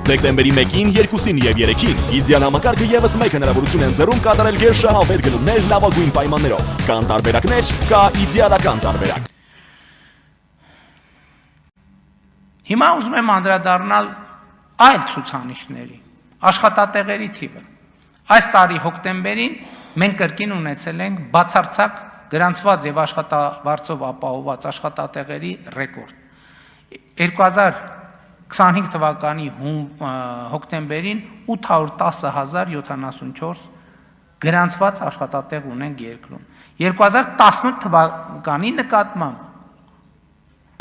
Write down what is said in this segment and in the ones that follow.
Դեկտեմբերի 1-ին, 2-ին եւ 3-ին Իդեալ համակարգը եւս մեկ հնարավորություն են ձեռում կատարել գերշահավետ գնումներ լավագույն պայմաններով։ Կան տարբերակներ, կա իդեալական տարբերակ։ Հիմա ուզում եմ անդրադառնալ այլ ցուցանիշների, աշխատատեղերի թիվը։ Այս տարի հոկտեմբերին մենք կրկին ունեցել ենք բացարձակ գրանցված եւ աշխատավարձով ապահովված աշխատատեղերի ռեկորդ։ 2025 թվականի հոկտեմբերին 810,074 գրանցված աշխատատեղ ունենք երկրում։ 2018 թվականի նկատմամբ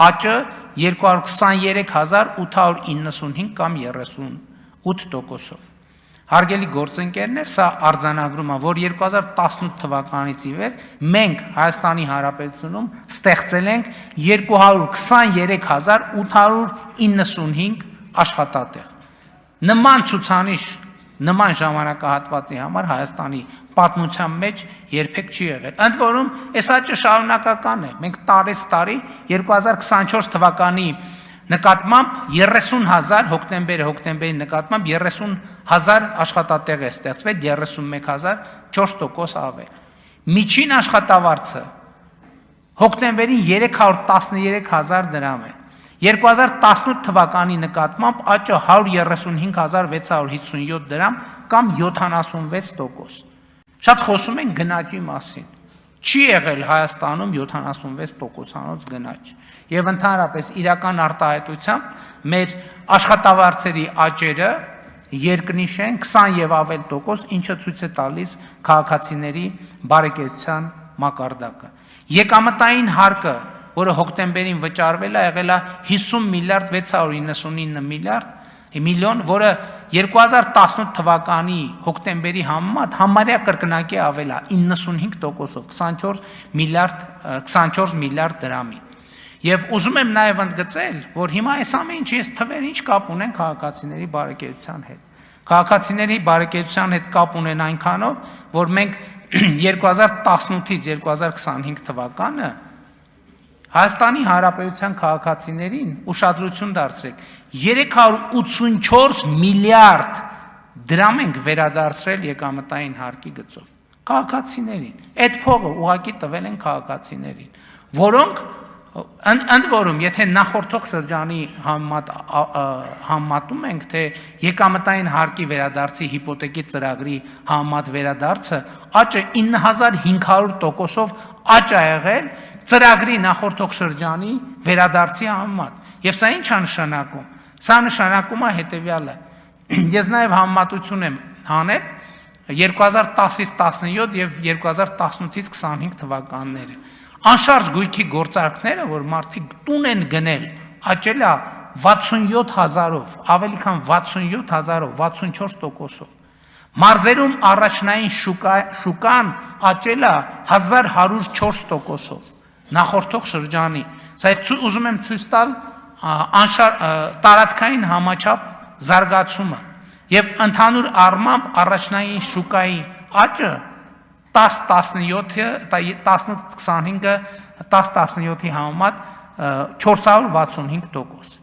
աճը 223,895 կամ 38%-ով։ Հարգելի գործընկերներ, սա արձանագրում է, որ 2018 թվականից ի վեր մենք Հայաստանի Հանրապետությունում ստեղծել ենք 223,895 աշխատատեղ։ Նման ցուցանիշ, նման ժամանակահատվածի համար Հայաստանի պատմության մեջ երբեք չի եղել։ Ընդ որում, այս աճը շարունակական է։ Մենք տարի 2024 թվականի նկատմամբ 30,000 հոկտեմբերի նկատմամբ 30,000 աշխատատեղ է ստեղծվել, 31,000% ավել։ Միջին աշխատավարձը հոկտեմբերին 313,000 դրամ է։ 2018 թվականի նկատմամբ աճը 135,657 դրամ կամ 76%։ Շատ խոսում են գնաճի մասին։ Չի եղել Հայաստանում 76%-անոց գնաճ։ Եվ ընդհանրապես իրական արտահայտությամբ մեր աշխատավարձերի աճերը երկնիշ են 20 եւ ավել տոկոս, ինչը ցույց է տալիս քաղաքացիների բարեկեցության մակարդակը։ Եկամտային հարկը, որը հոկտեմբերին վճարվել է, եղել է 50 միլիարդ 699 միլիոն, որը 2018 թվականի հոկտեմբերի համեմատ համարյա կրկնակի ավել է 95%-ով 24 միլիարդ դրամի։ Եվ ուզում եմ նաև ընդգծել, որ հիմա այս ամեն ինչի այս թվերը ինչ կապ ունեն քաղաքացիների բարեկեցության հետ։ Քաղաքացիների բարեկեցության հետ կապ ունեն այնքանով, որ մենք 2018-ից 2025 թվականը Հայաստանի Հանրապետության քաղաքացիներին ուշադրություն դարձրեք 384 միլիարդ դրամ ենք վերադարձրել եկամտային հարկի գծով քաղաքացիներին։ Այդ փողը ուղղակի տվել են քաղաքացիներին, որոնք ընդ որում, եթե նախորդող շրջանի համեմատում ենք, թե եկամտային հարկի վերադարձի հիպոթեկի ծրագրի համեմատ վերադարձը աճը 9500%-ով աճ է եղել ծրագրի նախորդող շրջանի վերադարձի համեմատ։ Եվ սա ինչ է նշանակում։ Սա նշանակում է հետևյալը։ Ես նաև համեմատություն եմ հանել 2010-ից 17 եւ 2018-ից 25 թվականները։ Անշարժ գույքի գործարքները, որ մարդիկ տուն են գնել, աճել է 67,000-ով, ավելի քան 67,000-ով, 64%-ով։ Մարզերում առաջնային շուկան աճել է 1104%-ով, նախորդող շրջանի։ Սա ուզում եմ ցույց տալ տարածքային համաչափ զարգացումը եւ ընդհանուր առմամբ առաջնային շուկայի աճը 10-17-ի համեմատ 465%։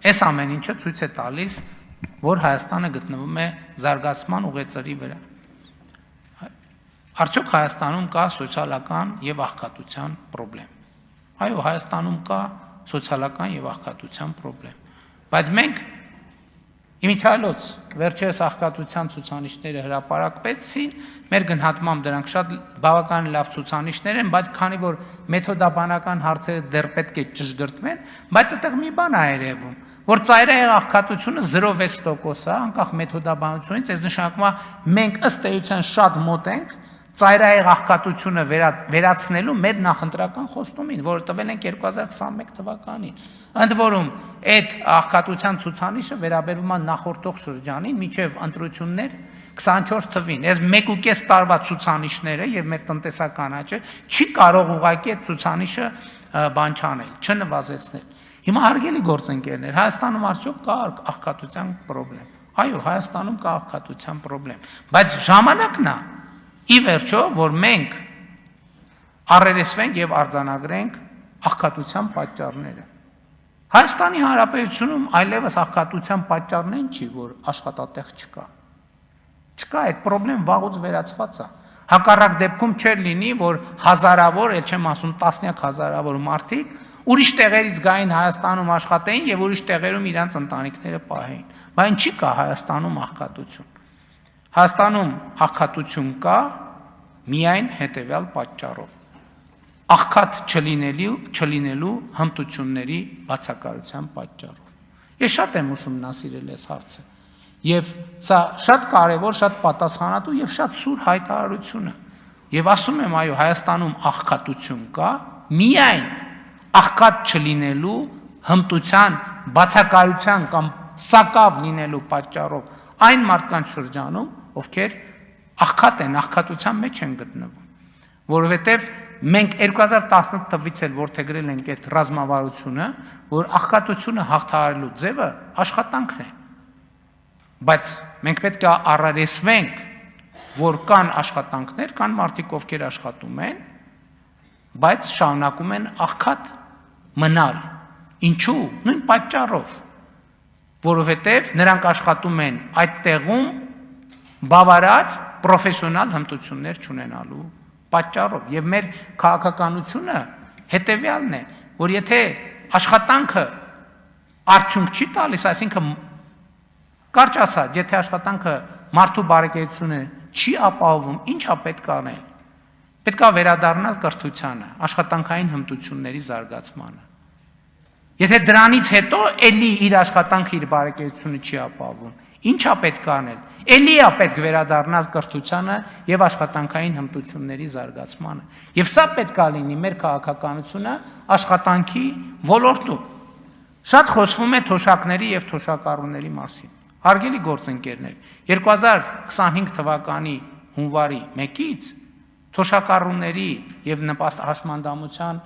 Այս ամեն ինչը ցույց է տալիս, որ Հայաստանը գտնվում է զարգացման ուղեծրի վրա։ Արդյոք Հայաստանում կա սոցիալական եւ աղքատության խնդրեմ։ Այո, Հայաստանում կա սոցիալական եւ աղքատության խնդրեմ։ Բայց մենք իմիջիալոց վերջերս աղքատության ցուցանիշները հրապարակվեցին, մեր գնահատմամբ դրանք շատ բավական լավ ցուցանիշներ են, բայց քանի որ մեթոդաբանական հարցերը դեռ պետք է ճշգրտվեն, բայց այդտեղ մի բան է երևում, որ ծայրահեղ աղքատությունը 0.6% է, անկախ մեթոդաբանությունից, այս նշանակում է մենք ըստ էության շատ մոտ ենք ծայրահեղ աղքատությունը վերացնելու մեր նախընտրական խոստումին, որը տվել ենք 2021 թվականին։ Ընդ որում, այդ աղքատության ցուցանիշը վերաբերվում է նախորդող շրջանին, մինչև ընտրություններ 24 թվին։ Այս 1.5 տարվա ցուցանիշները եւ մեր տնտեսական աճը չի կարող ուղղակի այդ ցուցանիշը բան չանել, չնվազեցնել։ Հիմա հարգելի գործընկերներ, Հայաստանում արդյոք կա աղքատության խնդրեմ։ Այո, Հայաստանում կա աղքատության խնդրեմ, բայց ժամանակն է ի վերջո, որ մենք առերեսվենք եւ արձանագրենք աղքատության պատճառները։ Հայաստանի Հանրապետությունում այլևս աղքատության պատճառն այն չի, որ աշխատատեղ չկա։ Չկա, այդ խնդրեմ վաղուց վերացված է։ Հակառակ դեպքում չէր լինի, որ հազարավոր, էլ չեմ ասում տասնյակ հազարավոր մարդիկ ուրիշ տեղերից գային Հայաստանում աշխատեին եւ ուրիշ տեղերում իրանց ընտանիքները պահեին։ Բայց չի կա Հայաստանում աղքատություն։ Հայաստանում աղքատություն կա միայն հետեւյալ պատճառով։ Աղքատ չլինելու հմտությունների բացակայության պատճառով։ Ես շատ եմ ուսումնասիրել այս հարցը։ Եվ սա շատ կարևոր, շատ պատասխանատու եւ շատ սուր հայտարարություն է։ Եվ ասում եմ, այո, Հայաստանում աղքատություն կա միայն աղքատ չլինելու հմտության բացակայության կամ սակավ լինելու պատճառով այն մարդկանց շրջանում, ովքեր աղքատ են, աղքատության մեջ են գտնվում, որովհետև մենք 2018 թվականից էլ որդեգրել ենք այդ ռազմավարությունը, որ աղքատությունը հաղթահարելու ձևը աշխատանքն է, բայց մենք պետք է առերեսվենք, որ կան աշխատանքներ, կան մարդիկ, ովքեր աշխատում են, բայց շարունակում են աղքատ մնալ, ինչու, նույն պատճառով, որովհետև նրանք աշխատում են այդ տեղում բավարար պրոֆեսիոնալ հմտություններ չունենալու պատճառով եւ մեր քաղաքականությունը հետեւյալն է, որ եթե աշխատանքը արդյունք չի տալիս, այսինքն կարճ ասած, եթե աշխատանքը մարդու բարեկեցությունը չի ապահովում, ինչա պետք է անել։ Պետք է վերադառնալ կրթությանը, աշխատանքային հմտությունների զարգացմանը։ Եթե դրանից հետո էլի իր աշխատանքը իր բարեկեցությունը չի ապահովում, ինչա պետք է անել։ Էլի է պետք վերադառնալ կրթությանը եւ աշխատանքային հմտությունների զարգացմանը։ Եվ սա պետք է լինի մեր քաղաքականությունը աշխատանքի ոլորտում։ Շատ խոսվում է թոշակների եւ թոշակառուների մասին։ Հարգելի գործընկերներ, 2025 թվականի հունվարի 1-ից թոշակառուների եւ նպաստ հաշմանդամության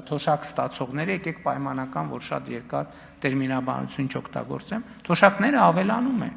թոշակ ստացողները, եկեք պայմանական, որ շատ երկար տերմինաբանություն չօգտագործեմ, թոշակները ավելանում են։